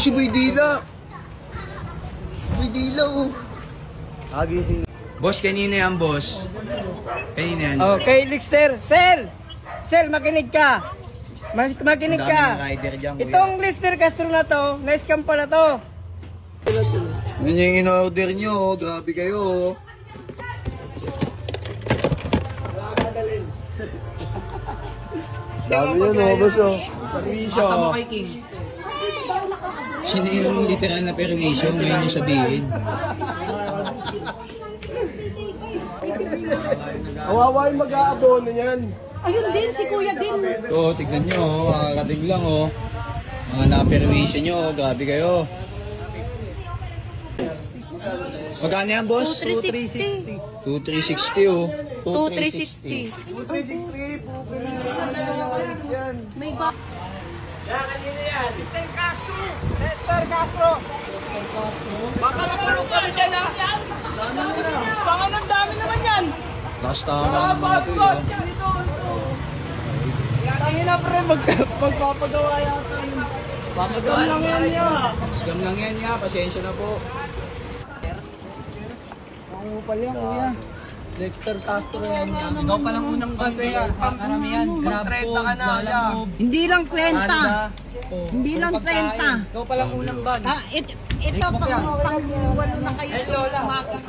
Si Boy Dila. Boy Dila, oh. Agising. Boss, kanina yan, boss. Kanina yan. Oh, kay Lixter. Sel! Sel, makinig ka. Makinig ka. Itong Lixter Castro na to, na-scam pala to. Yun yung in-order nyo, oh. Grabe kayo, oh. Sabi yun, oh, boss, oh. Perwisyo. Asa mo kay King? Sino yung literal na perwisyo? Ngayon yung sabihin. Kawawa yung mag-aabono niyan. Ayun din, si Kuya din. Ito, tignan nyo, oh. Makakating lang, oh. Mga na-perwisyo nyo, oh. Grabe kayo. Magkano yan, boss? 2,360. 2,360, oh. 2,360. 2,360 po, pinag-aalit yan. May ba? Yan, kanina yan. Lixter Castro. Lixter Castro. Baka mapulong kami dyan, ha? Baka ng dami naman yan. Last tama naman ito, Boss, oh. ganito. Tangina, pre, magpapagawa yata yun. Scam lang yan niya. Scam lang yan, ya. Pasensya na po. Pangupal yan, kuya. Dexter Castro yan. Ikaw palang unang ban, kuya. Karamihan. Grab food, lalamove. Hindi lang 20. Hindi lang 30. Ikaw palang unang ban. Ito pang walo na kayo. Ay, Lola. Umaga.